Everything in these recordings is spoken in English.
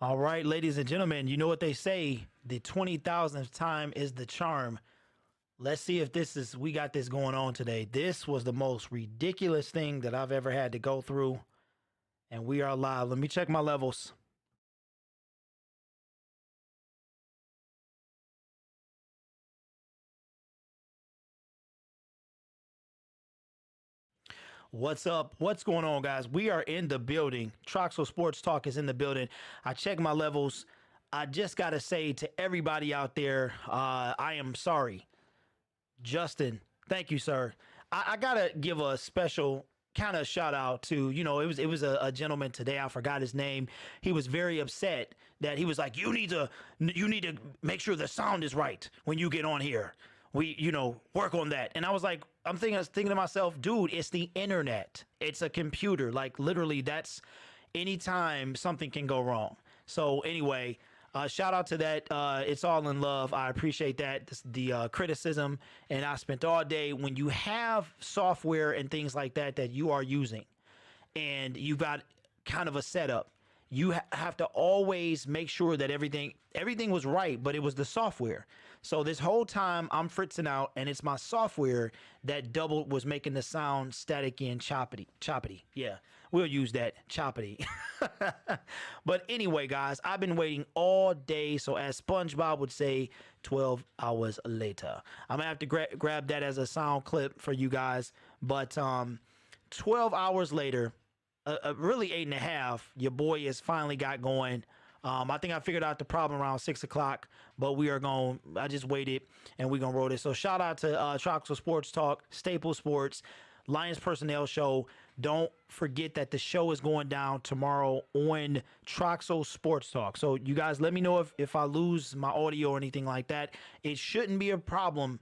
All right, ladies and gentlemen, you know what they say, the 20,000th time is the charm. Let's see if we got this going on today. This was the most ridiculous thing that I've ever had to go through, and we are live. Let me check my levels. What's up? What's going on, guys? We are in the building. Troxel Sports Talk is in the building. I checked my levels. I just got to say to everybody out there, I am sorry. Justin, thank you, sir. I gotta give a special kind of shout out to, it was a gentleman today. I forgot his name. He was very upset that he was like, you need to make sure the sound is right when you get on here. We work on that. And I was like, I'm thinking to myself, dude, it's the internet. It's a computer. Like literally, that's anytime something can go wrong. So anyway, shout out to that. It's all in love. I appreciate that. The criticism. And I spent all day when you have software and things like that you are using and you've got kind of a setup. You have to always make sure that everything was right, but it was the software. So this whole time I'm fritzing out, and it's my software that was making the sound staticky and choppity. Yeah, we'll use that, choppity. But anyway, guys, I've been waiting all day. So as SpongeBob would say, 12 hours later. I'm gonna have to grab that as a sound clip for you guys. But 12 hours later, really 8.5, your boy has finally got going. I think I figured out the problem around 6 o'clock, but I just waited and we're going to roll this. So shout out to Troxel Sports Talk, Staple Sports, Lions Personnel Show. Don't forget that the show is going down tomorrow on Troxel Sports Talk. So you guys let me know if I lose my audio or anything like that. It shouldn't be a problem.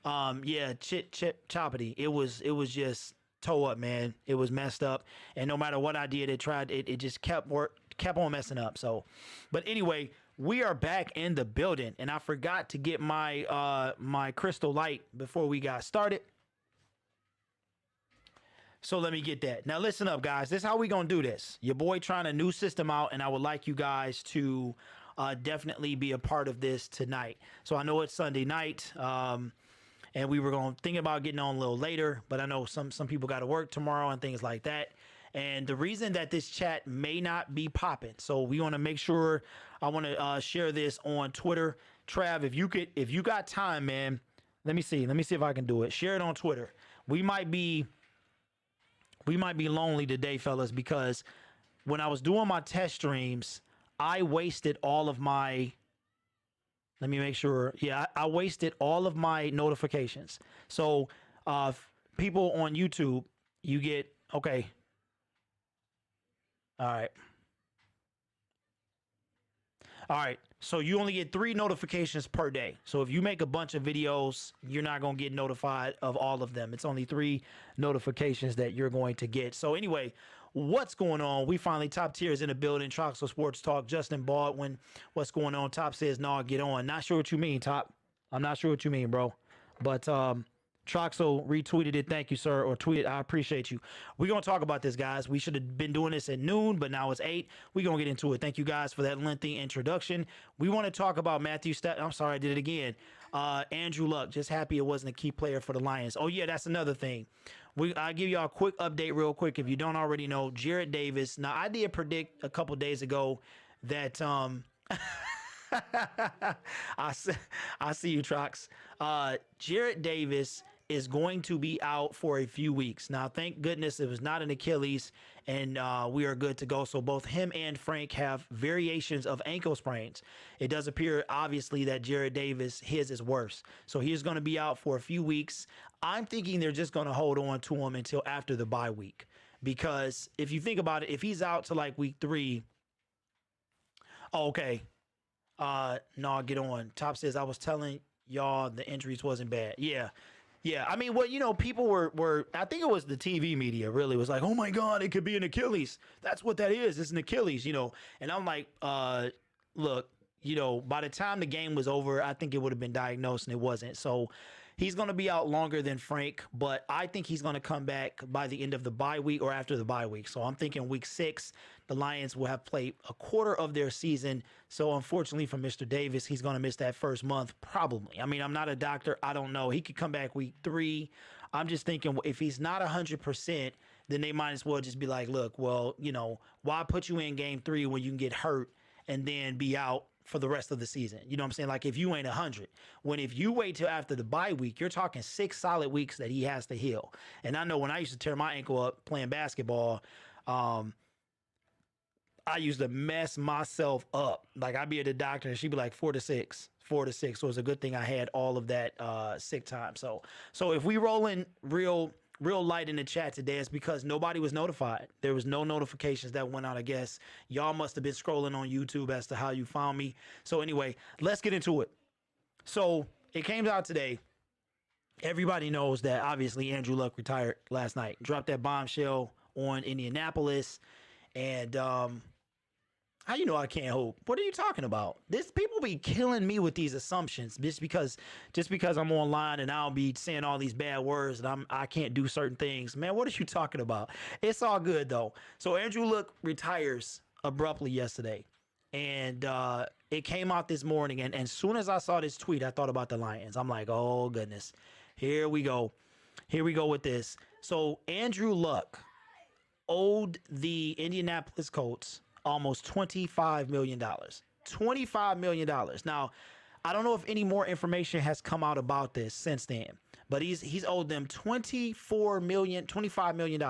Yeah, choppity. It was just toe up, man. It was messed up, and no matter what I did, it just kept on messing up. So, but anyway, we are back in the building, and I forgot to get my my crystal light before we got started. So let me get that. Now listen up, guys. This is how we gonna do this. Your boy trying a new system out, and I would like you guys to definitely be a part of this tonight. So I know it's Sunday night. And we were going to think about getting on a little later, but I know some people got to work tomorrow and things like that. And the reason that this chat may not be popping, so we want to make sure, I want to share this on Twitter. Trav, if you got time, man, let me see if I can do it. Share it on Twitter. We might be lonely today, fellas, because when I was doing my test streams, I wasted all of my. Let me make sure. Yeah, I wasted all of my notifications. So people on YouTube, you get, okay. All right. All right. So you only get 3 notifications per day. So if you make a bunch of videos, you're not going to get notified of all of them. It's only 3 notifications that you're going to get. So anyway, what's going on? We finally, Top Tier is in the building. Troxel Sports Talk, Justin Baldwin. What's going on? Top says, "No, get on." Not sure what you mean, Top. I'm not sure what you mean, bro. But Troxel retweeted it. Thank you, sir. Or tweeted. I appreciate you. We're going to talk about this, guys. We should have been doing this at noon, but now it's 8. We're going to get into it. Thank you, guys, for that lengthy introduction. We want to talk about Matthew I'm sorry, I did it again. Andrew Luck, just happy it wasn't a key player for the Lions. Oh, yeah, that's another thing. I'll give y'all a quick update real quick. If you don't already know, Jarrett Davis. Now, I did predict a couple days ago that I see you, Trox. Jarrett Davis is going to be out for a few weeks. Now, thank goodness it was not an Achilles, and we are good to go. So both him and Frank have variations of ankle sprains. It does appear, obviously, that Jarrett Davis, his is worse. So he is going to be out for a few weeks. I'm thinking they're just going to hold on to him until after the bye week. Because if you think about it, if he's out to like week 3, oh, okay. No, get on. Top says, I was telling y'all the injuries wasn't bad. Yeah. Yeah, I mean, well, people were, I think it was the TV media really was like, oh my God, it could be an Achilles. That's what that is. It's an Achilles, And I'm like, look, by the time the game was over, I think it would have been diagnosed and it wasn't. So He's going to be out longer than Frank, but I think he's going to come back by the end of the bye week or after the bye week. So I'm thinking week 6, the Lions will have played a quarter of their season. So unfortunately for Mr. Davis, he's going to miss that first month probably. I mean, I'm not a doctor. I don't know. He could come back week 3. I'm just thinking if he's not 100%, then they might as well just be like, look, well, you know, why put you in game 3 when you can get hurt and then be out for the rest of the season? You know what I'm saying? Like if you ain't 100, when if you wait till after the bye week, you're talking 6 solid weeks that he has to heal. And I know when I used to tear my ankle up playing basketball, I used to mess myself up. Like I'd be at the doctor and she'd be like 4 to 6. So it was a good thing I had all of that sick time. So if we roll in real light in the chat today, it's because nobody was notified. There was no notifications that went out. I guess y'all must have been scrolling on YouTube as to how you found me. So anyway, let's get into it. So it came out today. Everybody knows that obviously Andrew Luck retired last night, dropped that bombshell on Indianapolis. And how you know I can't hope? What are you talking about? This people be killing me with these assumptions just because I'm online and I'll be saying all these bad words and I can't do certain things. Man, what are you talking about? It's all good though. So Andrew Luck retires abruptly yesterday. And it came out this morning, and as soon as I saw this tweet, I thought about the Lions. I'm like, oh goodness. Here we go with this. So Andrew Luck owed the Indianapolis Colts almost $25 million. $25 million. Now, I don't know if any more information has come out about this since then, but he's owed them $25 million.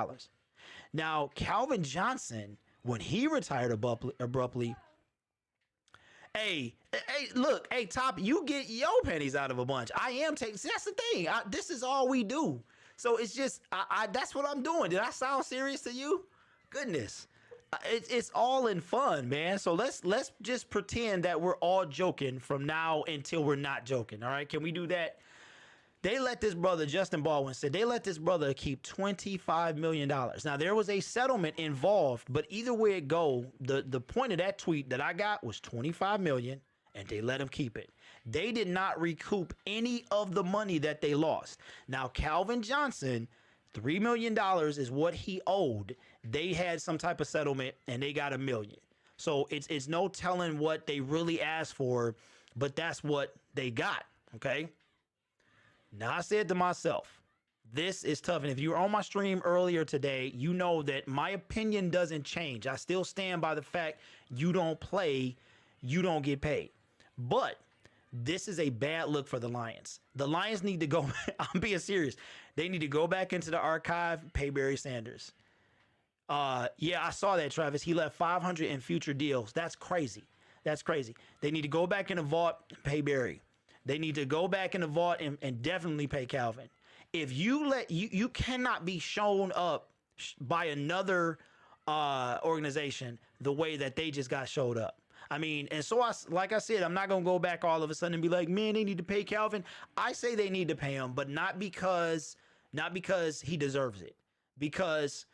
Now, Calvin Johnson, when he retired abruptly, look, Top, you get your pennies out of a bunch. I am taking, that's the thing. This is all we do. So it's just, that's what I'm doing. Did I sound serious to you? Goodness. It's all in fun, man. So let's just pretend that we're all joking from now until we're not joking. All right, can we do that? They let this brother, Justin Baldwin said, they let this brother keep $25 million. Now there was a settlement involved, but either way it go, the point of that tweet that I got was $25 million, and they let him keep it. They did not recoup any of the money that they lost. Now Calvin Johnson, $3 million is what he owed. They had some type of settlement and they got $1 million. So it's no telling what they really asked for, but that's what they got. Okay. Now I said to myself, this is tough. And if you were on my stream earlier today, you know that my opinion doesn't change. I still stand by the fact you don't play, you don't get paid. But this is a bad look for the Lions. The Lions need to go, I'm being serious. They need to go back into the archive, pay Barry Sanders. Yeah, I saw that, Travis. He left $500 in future deals. That's crazy. That's crazy. They need to go back in the vault, pay Barry. They need to go back in the vault and definitely pay Calvin. If you cannot be shown up by another organization the way that they just got showed up. I mean, and so like I said, I'm not going to go back all of a sudden and be like, man, they need to pay Calvin. I say they need to pay him, but not because he deserves it, because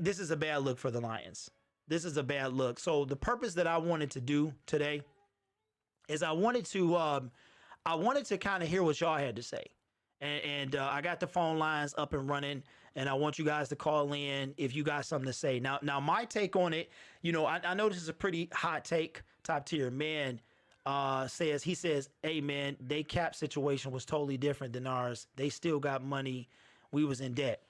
this is a bad look for the Lions. This is a bad look. So the purpose that I wanted to do today is I wanted to kind of hear what y'all had to say. And I got the phone lines up and running, and I want you guys to call in if you got something to say. Now my take on it, you know, I know this is a pretty hot take. Top tier man says, hey man, they cap situation was totally different than ours. They still got money. We was in debt.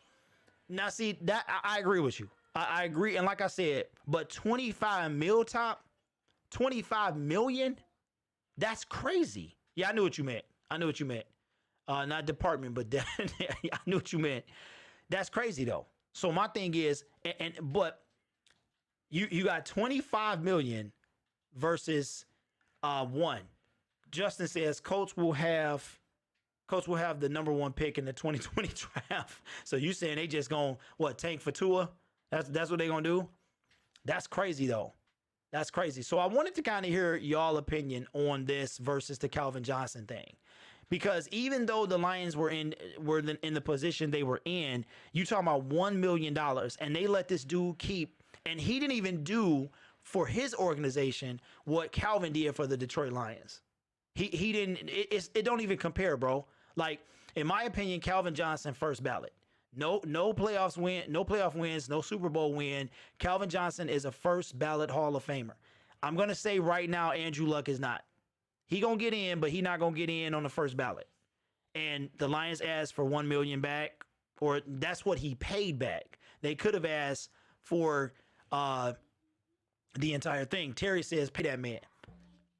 Now see that I agree with you. I agree, and like I said, but 25 mil, Top, 25 million, that's crazy. Yeah, I knew what you meant. Not department, but I knew what you meant. That's crazy though. So my thing is, but you got 25 million versus 1. Justin says Colts will have the number 1 pick in the 2020 draft. So you saying they just gonna tank for Tua? That's what they gonna do? That's crazy though. That's crazy. So I wanted to kind of hear y'all opinion on this versus the Calvin Johnson thing. Because even though the Lions were in the position they were in, you talking about $1 million, and they let this dude keep, and he didn't even do for his organization what Calvin did for the Detroit Lions. He didn't. It don't even compare, bro. Like in my opinion, Calvin Johnson first ballot. No playoffs win, no playoff wins, no Super Bowl win. Calvin Johnson is a first ballot Hall of Famer. I'm gonna say right now, Andrew Luck is not. He gonna get in, but he not gonna get in on the first ballot. And the Lions asked for 1 million back, or that's what he paid back. They could have asked for the entire thing. Terry says, pay that man.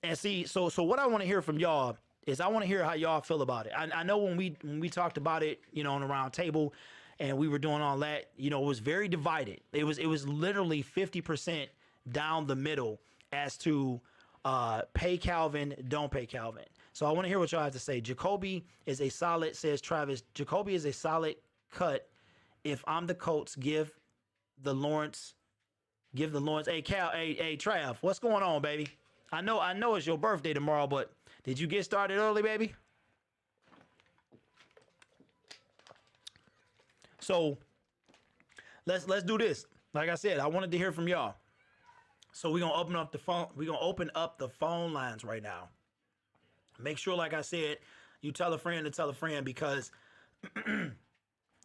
And see, so what I want to hear from y'all is I want to hear how y'all feel about it. I know when we talked about it, on the round table, and we were doing all that, it was very divided. It was literally 50% down the middle as to pay Calvin, don't pay Calvin. So I want to hear what y'all have to say. Jacoby is a solid, says Travis. Jacoby is a solid cut. If I'm the Colts, give the Lawrence. Hey, Trav, what's going on, baby? I know it's your birthday tomorrow, but did you get started early, baby? So let's do this. Like I said, I wanted to hear from y'all. So we're gonna open up the phone. We're gonna open up the phone lines right now. Make sure, like I said, you tell a friend to tell a friend, because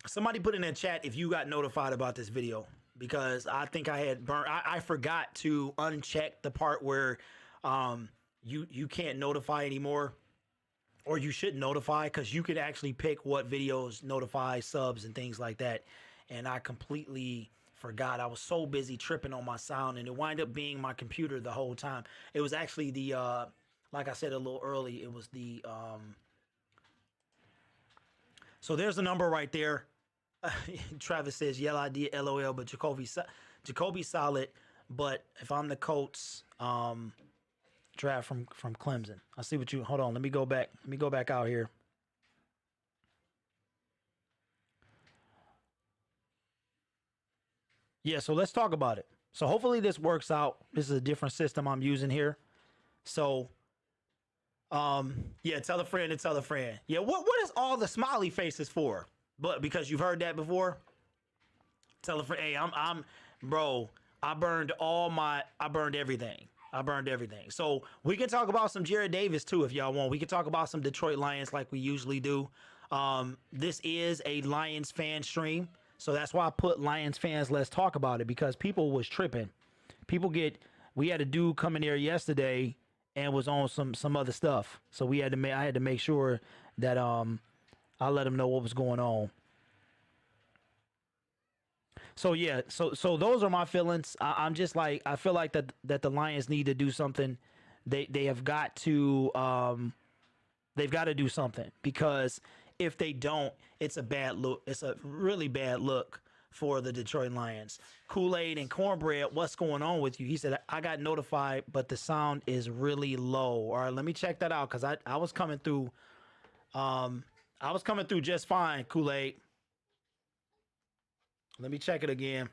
somebody put in the chat if you got notified about this video, because I think I had I forgot to uncheck the part where you can't notify anymore, or you shouldn't notify, because you could actually pick what videos notify subs and things like that. And I completely forgot. I was so busy tripping on my sound, and it wound up being my computer the whole time. It was actually the like I said a little early, it was the so there's the number right there. Travis says, "Yell idea, LOL." But Jacoby solid. But if I'm the Colts, draft from Clemson. I see what you. Hold on. Let me go back. Let me go back out here. Yeah. So let's talk about it. So hopefully this works out. This is a different system I'm using here. So, yeah. Tell a friend to tell a friend. Yeah. What is all the smiley faces for? But because you've heard that before, tell a friend, hey, bro, I burned everything. I burned everything. So we can talk about some Jared Davis too, if y'all want. We can talk about some Detroit Lions like we usually do. This is a Lions fan stream. So that's why I put Lions fans, let's talk about it, because people was tripping. We had a dude come in there yesterday and was on some other stuff. So I had to make sure that, I let him know what was going on. So yeah, so those are my feelings. I'm just like, I feel like that the Lions need to do something. They have got to do something, because if they don't, it's a bad look. It's a really bad look for the Detroit Lions. Kool-Aid and Cornbread, what's going on with you? He said, I got notified, but the sound is really low. All right, let me check that out, because I was coming through. I was coming through just fine, Kool-Aid. Let me check it again.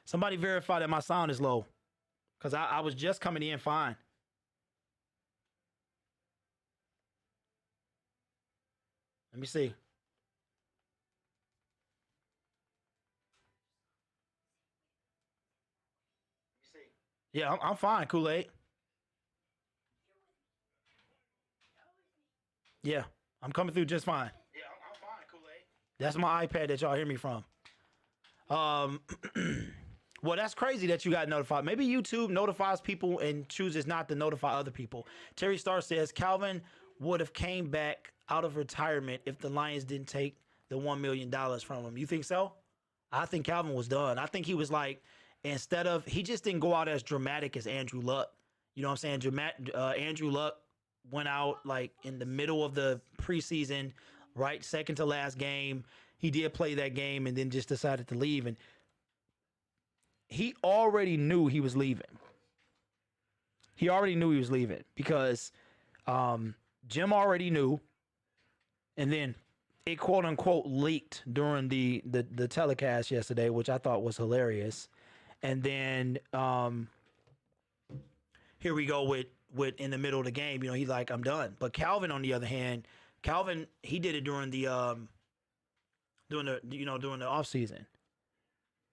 Somebody verify that my sound is low, because I was just coming in fine. Let me see. Yeah, I'm fine, Kool-Aid. Yeah, I'm coming through just fine. Yeah, I'm fine, Kool-Aid. That's my iPad that y'all hear me from. Well, that's crazy that you got notified. Maybe YouTube notifies people and chooses not to notify other people. Terry Starr says Calvin would have came back out of retirement if the Lions didn't take the $1 million from him. You think so? I think Calvin was done. I think he was like, he just didn't go out as dramatic as Andrew Luck. You know what I'm saying? Andrew Luck went out like in the middle of the preseason, right? Second to last game. He did play that game and then just decided to leave. And he already knew he was leaving. Because Jim already knew. And then it quote unquote leaked during the telecast yesterday, which I thought was hilarious. And then here we go with in the middle of the game, he's like, I'm done. But Calvin, on the other hand, he did it during the during the off season.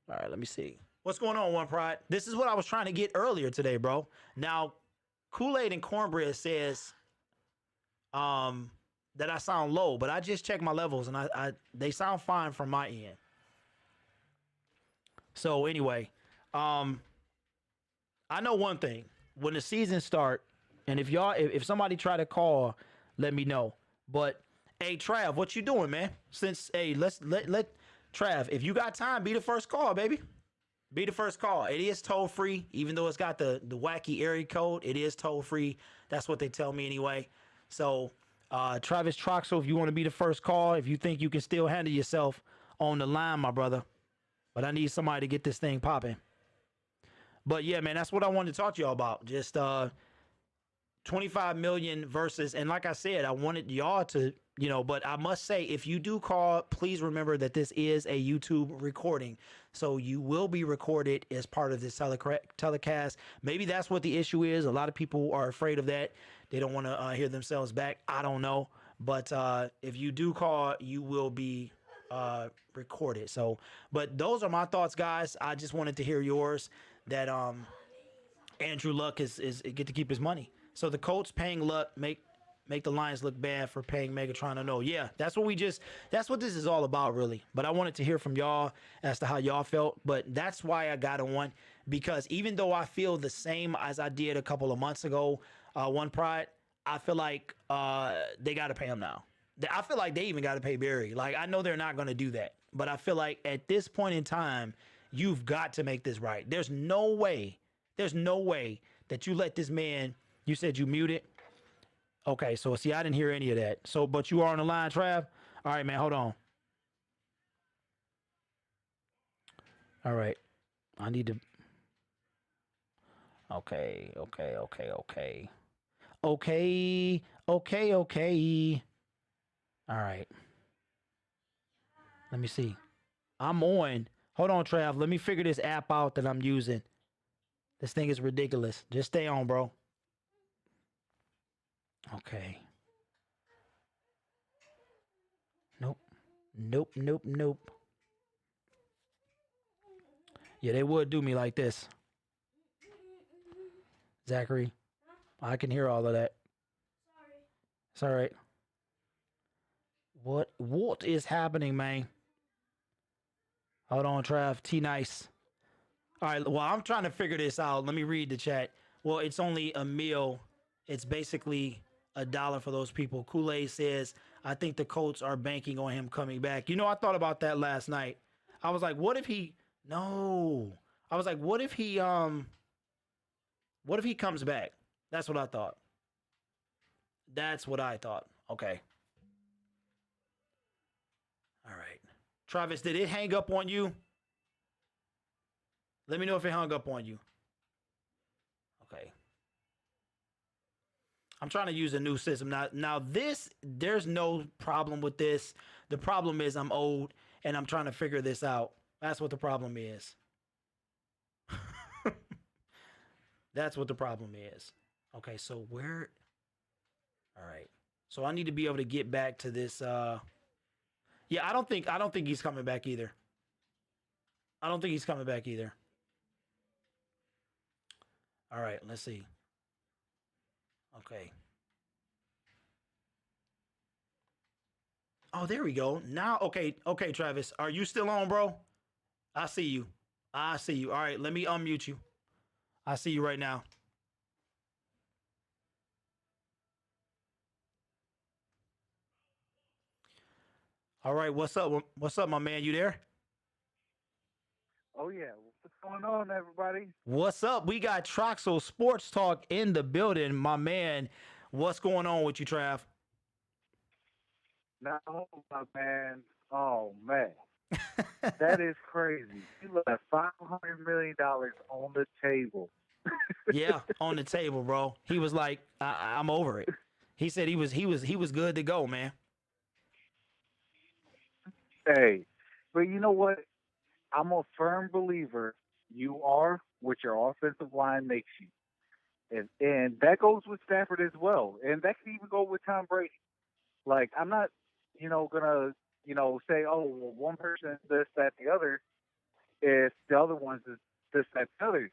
All right, let me see. What's going on, One Pride? This is what I was trying to get earlier today, bro. Now, Kool-Aid and Cornbread says um, that I sound low, but I just checked my levels and I they sound fine from my end. So anyway, um, I know one thing. When the season start, and if somebody try to call, let me know. But hey, Trav, what you doing, man? Since hey, let Trav, if you got time, be the first call, baby. Be the first call. It is toll free, even though it's got the wacky area code. It is toll free. That's what they tell me anyway. So, Travis Troxel, if you want to be the first call, if you think you can still handle yourself on the line, my brother. But I need somebody to get this thing popping. But yeah, man, that's what I wanted to talk to y'all about. Just 25 million versus, and like I said, I wanted y'all to, but I must say, if you do call, please remember that this is a YouTube recording. So you will be recorded as part of this telecast. Maybe that's what the issue is. A lot of people are afraid of that. They don't want to hear themselves back. I don't know. But if you do call, you will be recorded. So, but those are my thoughts, guys. I just wanted to hear yours. That Andrew Luck is get to keep his money. So the Colts paying Luck make the Lions look bad for paying Megatron to know. Yeah, that's what this is all about, really. But I wanted to hear from y'all as to how y'all felt. But that's why I got on, because even though I feel the same as I did a couple of months ago, One Pride, I feel like they got to pay him now. I feel like they even got to pay Barry. Like, I know they're not going to do that, but I feel like at this point in time, you've got to make this right. There's no way that you let this man. You said you muted. Okay, so see, I didn't hear any of that. So, but you are on the line, Trav. All right, man, hold on. All right, I need to. Okay. All right. Let me see. I'm on. Hold on, Trav. Let me figure this app out that I'm using. This thing is ridiculous. Just stay on, bro. Okay. Nope. Yeah, they would do me like this. Zachary, I can hear all of that. It's all right. What is happening, man? Hold on, Trav. T-Nice. All right, well, I'm trying to figure this out. Let me read the chat. Well, it's only a meal. It's basically $1 for those people. Kool-Aid says, I think the Colts are banking on him coming back. I thought about that last night. I was like, what if he comes back? That's what I thought. Okay. All right. Travis, did it hang up on you? Let me know if it hung up on you. Okay. I'm trying to use a new system. Now there's no problem with this. The problem is I'm old and I'm trying to figure this out. That's what the problem is. That's what the problem is. Okay, so where? All right. So I need to be able to get back to this. Yeah, I don't think he's coming back either. All right, let's see. Okay. Oh, there we go. Now, okay, Travis, are you still on, bro? I see you. All right, let me unmute you. I see you right now. All right, what's up? What's up, my man? You there? Oh yeah, what's going on, everybody? What's up? We got Troxel Sports Talk in the building, my man. What's going on with you, Trav? Now, my man. Oh man, that is crazy. You left $500 million on the table. Yeah, on the table, bro. He was like, I'm over it. He said he was good to go, man. Hey, but you know what? I'm a firm believer. You are what your offensive line makes you, and that goes with Stafford as well, and that can even go with Tom Brady. Like I'm not, gonna, say, oh, well, one person is this, that, the other, if the other one's is this, that, the other.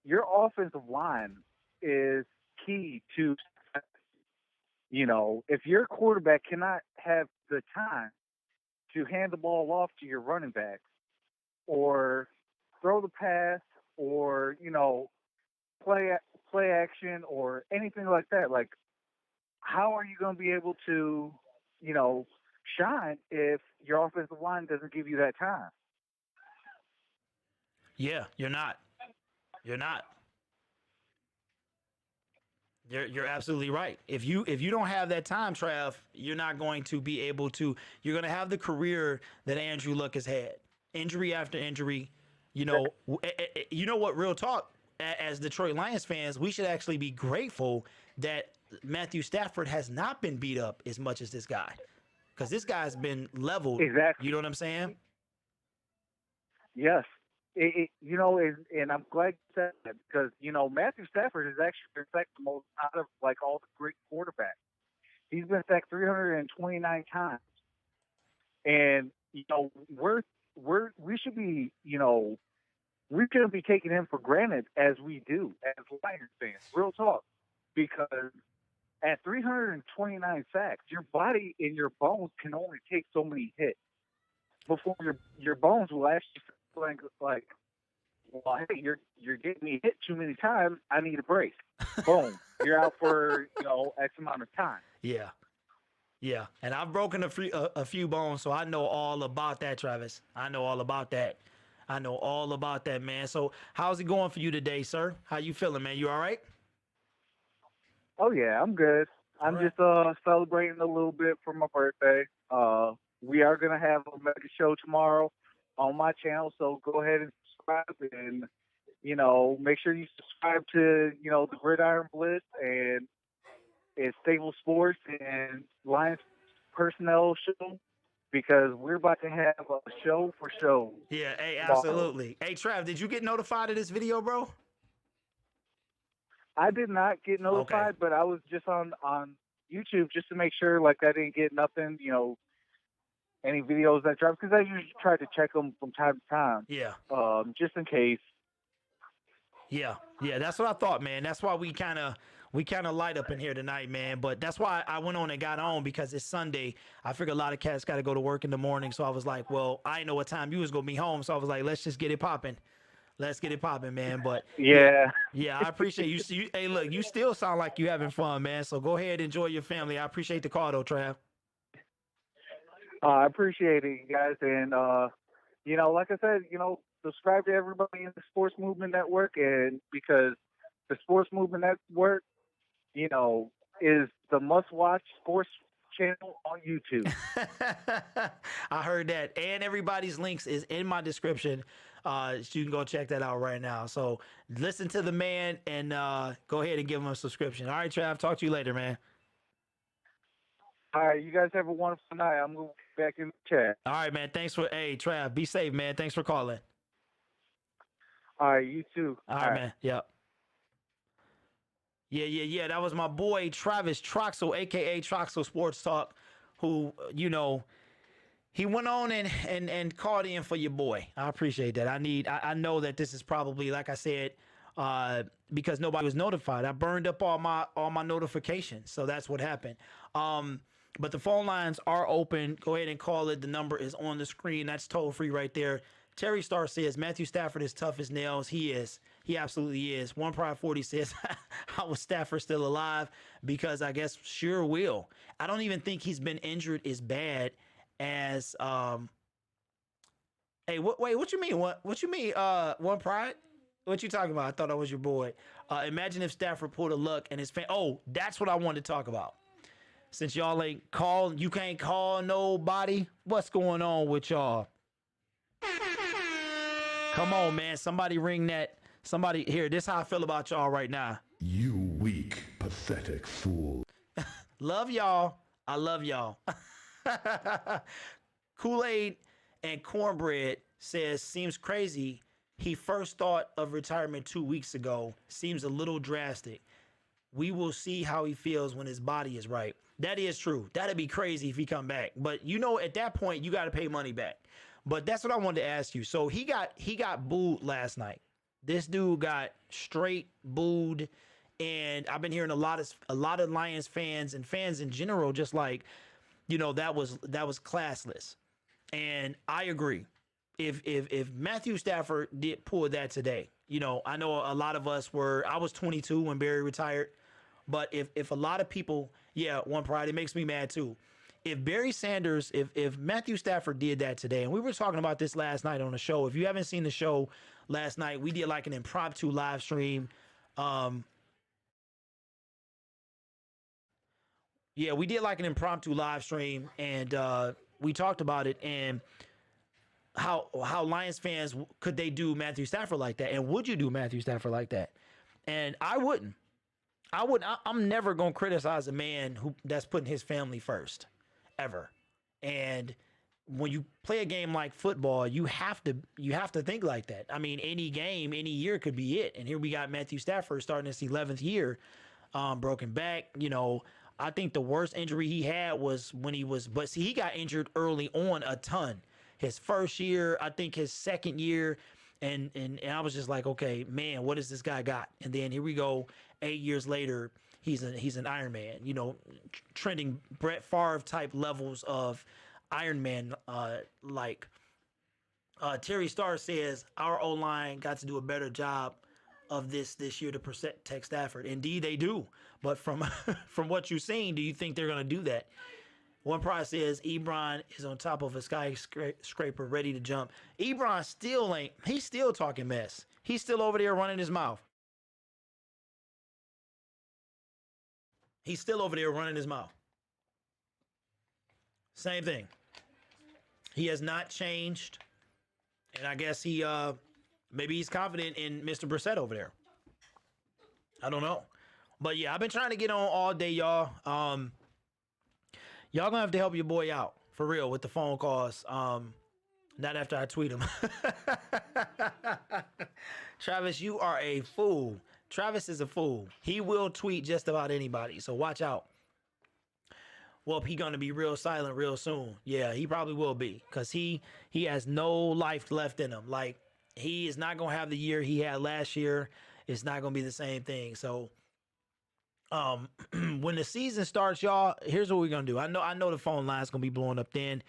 Your offensive line is key to success. If your quarterback cannot have the time to hand the ball off to your running backs or throw the pass or, play play action or anything like that, like how are you going to be able to, shine if your offensive line doesn't give you that time? Yeah, you're not. You're not. You're absolutely right. If you don't have that time, Trav, you're not going to be able to. You're going to have the career that Andrew Luck has had, injury after injury. You know what? Real talk. As Detroit Lions fans, we should actually be grateful that Matthew Stafford has not been beat up as much as this guy, because this guy's been leveled. Exactly. You know what I'm saying? Yes. And I'm glad you said that because, Matthew Stafford has actually been sacked the most out of like all the great quarterbacks. He's been sacked 329 times. And, we should be, we shouldn't be taking him for granted as we do as Lions fans. Real talk. Because at 329 sacks, your body and your bones can only take so many hits before your bones will actually feel like, well, hey, you're getting me hit too many times. I need a break. Boom, you're out for X amount of time. Yeah, yeah. And I've broken a few bones, so I know all about that, Travis. I know all about that. I know all about that, man. So how's it going for you today, sir? How you feeling, man? You all right? Oh yeah, I'm good. I'm just celebrating a little bit for my birthday. We are gonna have a mega show tomorrow on my channel, so go ahead and subscribe and make sure you subscribe to the Gridiron Blitz and it's Stable Sports and Lions Personnel Show because we're about to have a show for show. Yeah, hey, tomorrow. absolutely. Hey, Trav, did you get notified of this video, bro? I did not get notified, but I was just on YouTube just to make sure like I didn't get nothing, any videos that drop because I usually try to check them from time to time. Yeah. Just in case. Yeah, that's what I thought, man. That's why we kind of light up in here tonight, man. But that's why I went on and got on because it's Sunday. I figured a lot of cats got to go to work in the morning, so I was like, well, I didn't know what time you was gonna be home, so I was like, let's just get it popping. Let's get it popping, man. But yeah, I appreciate you. Hey, look, you still sound like you having fun, man. So go ahead, enjoy your family. I appreciate the call, though, Trav. I appreciate it, guys, and like I said, subscribe to everybody in the Sports Movement Network, and because the Sports Movement Network, is the must-watch sports channel on YouTube. I heard that, and everybody's links is in my description. So you can go check that out right now. So listen to the man and go ahead and give him a subscription. All right, Trav, talk to you later, man. All right, you guys have a wonderful night. I'm going to be back in the chat. All right, man. Thanks for, hey, Trav, be safe, man. Thanks for calling. All right, you too. All right, man. Yep. Yeah. That was my boy, Travis Troxel, a.k.a. Troxel Sports Talk, who, he went on and called in for your boy. I appreciate that. I know that this is probably, like I said, because nobody was notified. I burned up all my notifications. So that's what happened. But the phone lines are open. Go ahead and call it. The number is on the screen. That's toll free right there. Terry Starr says Matthew Stafford is tough as nails. He is. He absolutely is. One Pride 40 says, how was Stafford still alive? Because I guess sure will. I don't even think he's been injured as bad as hey, what you mean? What you mean? One Pride? What you talking about? I thought that was your boy. Imagine if Stafford pulled a luck and his fan. Oh, that's what I wanted to talk about. Since y'all ain't call, you can't call nobody. What's going on with y'all? Come on, man. Somebody ring that. Somebody here. This is how I feel about y'all right now. You weak, pathetic fool. Love y'all. I love y'all. Kool-Aid and Cornbread says, seems crazy. He first thought of retirement 2 weeks ago. Seems a little drastic. We will see how he feels when his body is right. That is true. That'd be crazy if he come back. But at that point, you got to pay money back. But that's what I wanted to ask you. So he got booed last night. This dude got straight booed And I've been hearing a lot of Lions fans and fans in general just like, that was classless. And I agree. If Matthew Stafford did pull that today, I know a lot of us I was 22 when Barry retired, but if a lot of people, one pride, it makes me mad too. If Barry Sanders, if Matthew Stafford did that today, and we were talking about this last night on the show. If you haven't seen the show last night, we did like an impromptu live stream. We did like an impromptu live stream, and we talked about it and how Lions fans, could they do Matthew Stafford like that, and would you do Matthew Stafford like that? And I wouldn't. I'm never gonna criticize a man that's putting his family first, ever. And when you play a game like football, you have to think like that. I mean, any game, any year could be it. And here we got Matthew Stafford starting his 11th year, broken back. I think the worst injury he had was when he got injured early on a ton. His first year, I think his second year, and I was just like, okay, man, what does this guy got? And then here we go, 8 years later, he's an Iron Man, trending Brett Favre type levels of Iron Man. Terry Starr says our O-line got to do a better job of this year to protect Stafford. Indeed, they do. But from what you've seen, do you think they're going to do that? One prize says Ebron is on top of a skyscraper ready to jump. Ebron he's still talking mess. He's still over there running his mouth. He's still over there running his mouth. Same thing. He has not changed. And I guess maybe he's confident in Mr. Brissett over there. I don't know. But yeah, I've been trying to get on all day, y'all. Y'all gonna have to help your boy out, for real, with the phone calls. Not after I tweet him. Travis, you are a fool. Travis is a fool. He will tweet just about anybody, so watch out. Well, he gonna be real silent real soon. Yeah, he probably will be, because he has no life left in him. Like, he is not gonna have the year he had last year. It's not gonna be the same thing. So when the season starts, y'all, here's what we're gonna do. I know the phone line's gonna be blowing up then.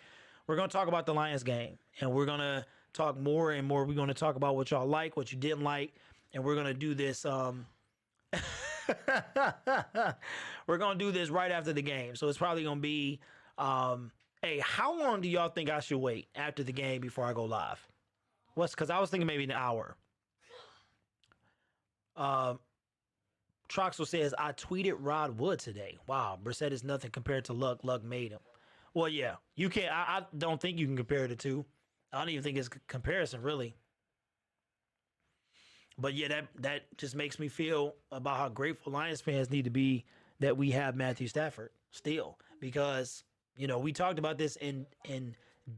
We're gonna talk about the Lions game, and we're gonna talk more and more. We're gonna talk about what y'all like, what you didn't like, and we're gonna do this we're gonna do this right after the game. So it's probably gonna be hey, how long do y'all think I should wait after the game before I go live? Because I was thinking maybe an hour. Troxel says, I tweeted Rod Wood today. Wow, Brissett is nothing compared to Luck. Luck made him. Well, yeah, you can't. I don't think you can compare the two. I don't even think it's a comparison, really. But yeah, that just makes me feel about how grateful Lions fans need to be that we have Matthew Stafford still. Because, we talked about this in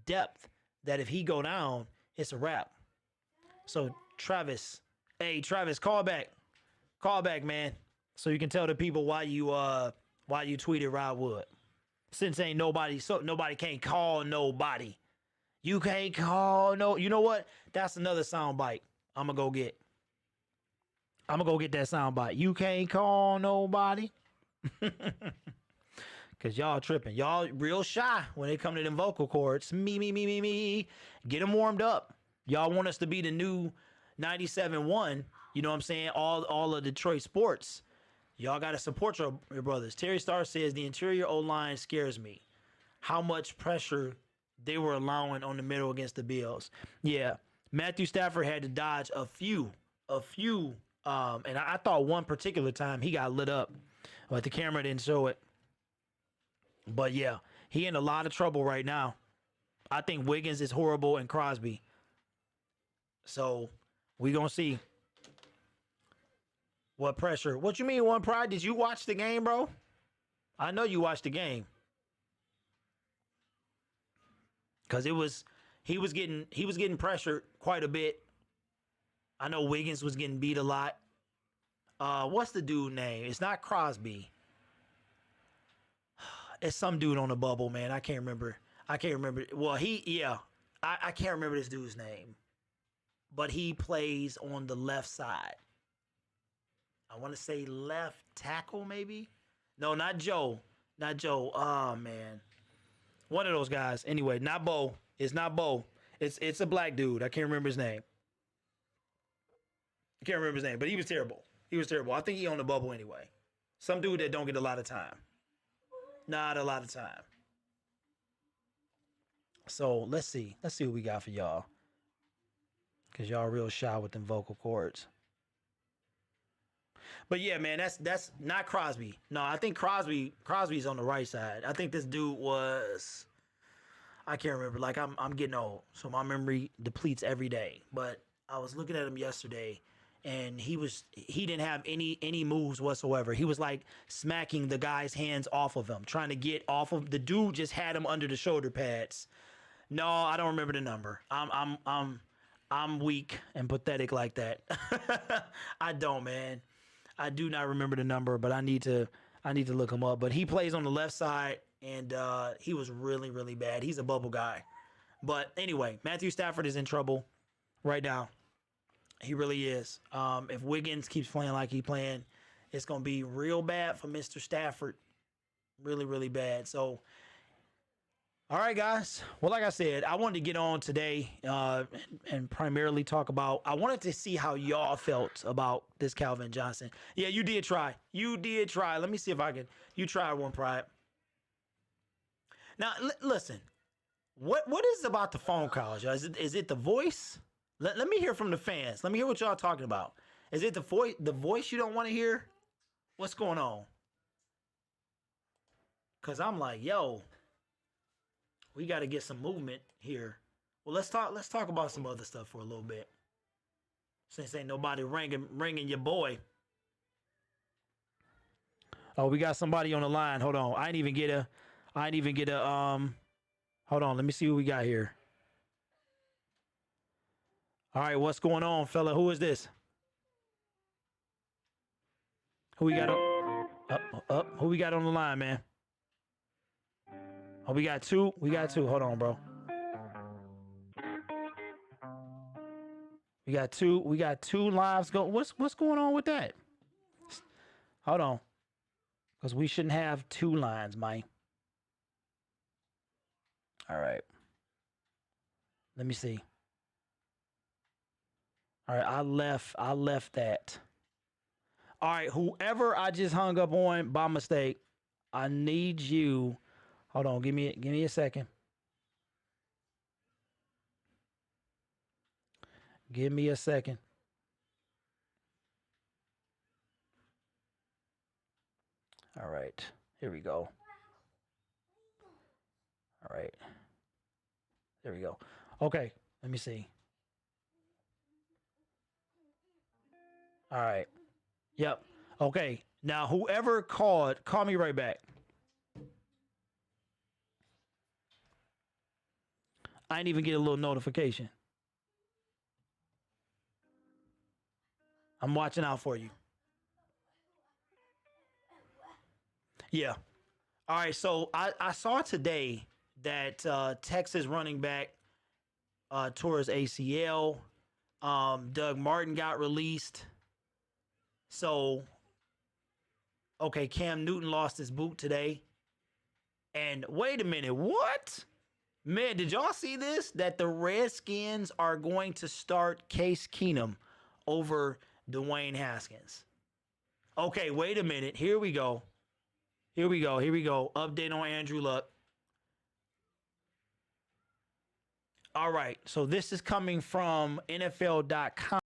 depth, that if he go down, it's a wrap. So, Travis, call back. Call back, man, so you can tell the people why you tweeted Rod Wood. Since ain't nobody, so nobody can't call nobody. You can't call no. You know what? That's another sound bite. I'm gonna go get that sound bite. You can't call nobody. Cause y'all tripping. Y'all real shy when it come to them vocal cords. Me. Get them warmed up. Y'all want us to be the new 97.1. You know what I'm saying? All of Detroit sports. Y'all got to support your brothers. Terry Starr says, the interior O-line scares me. How much pressure they were allowing on the middle against the Bills. Yeah, Matthew Stafford had to dodge a few. And I thought one particular time he got lit up, but the camera didn't show it. But yeah, he in a lot of trouble right now. I think Wiggins is horrible and Crosby. So we going to see. What pressure? What you mean, One Pride? Did you watch the game, bro? I know you watched the game. Cause he was getting pressured quite a bit. I know Wiggins was getting beat a lot. What's the dude name? It's not Crosby. It's some dude on the bubble, man. I can't remember. Well, I can't remember this dude's name. But he plays on the left side. I I want to say left tackle, maybe. No, not Joe. Not Joe. Oh man, one of those guys. Anyway, not Bo. It's not Bo. It's a black dude. I can't remember his name. I can't remember his name, but he was terrible. He was terrible. I think he owned the bubble anyway. Some dude that don't get a lot of time. Not a lot of time. So let's see. Let's see what we got for y'all. Cause y'all real shy with them vocal cords. But yeah, man, that's not Crosby. No, I think Crosby's on the right side. I think this dude was, I can't remember. Like I'm getting old, so my memory depletes every day. But I was looking at him yesterday, and he didn't have any moves whatsoever. He was like smacking the guy's hands off of him, trying to get off of the dude. Just had him under the shoulder pads. No, I don't remember the number. I'm weak and pathetic like that. I don't, man. I do not remember the number, but I need to look him up. But he plays on the left side, and he was really, really bad. He's a bubble guy. But anyway, Matthew Stafford is in trouble right now. He really is. If Wiggins keeps playing like he's playing, it's going to be real bad for Mr. Stafford. Really, really bad. So, all right, guys. Well, like I said, I wanted to get on today and primarily talk about, I wanted to see how y'all felt about this Calvin Johnson. Yeah, you did try. You did try. Let me see if I can. You tried one, Pride. Now, listen. What is it about the phone calls, y'all? Is it the voice? Let me hear from the fans. Let me hear what y'all talking about. Is it the voice you don't want to hear? What's going on? Because I'm like, yo, we got to get some movement here. Well, let's talk about some other stuff for a little bit. Since ain't nobody ringing your boy. Oh, we got somebody on the line. Hold on. I didn't even get a hold on. Let me see what we got here. All right, what's going on, fella? Who is this? Who we got who we got on the line, man? Oh, we got two. We got two. Hold on, bro. We got two. We got two lives going. What's going on with that? Hold on. Because we shouldn't have two lines, Mike. All right. Let me see. All right, I left that. All right, whoever I just hung up on by mistake, I need you. Hold on, give me a second. Give me a second. All right, here we go. All right. There we go. Okay, let me see. All right. Yep. Okay. Now, whoever called, call me right back. I didn't even get a little notification. I'm watching out for you. Yeah. All right. So I saw today that Texas running back tore his ACL. Doug Martin got released. So, okay, Cam Newton lost his boot today. And wait a minute, what? Man, did y'all see this? That the Redskins are going to start Case Keenum over Dwayne Haskins. Okay, wait a minute. Here we go. Update on Andrew Luck. All right, so this is coming from NFL.com.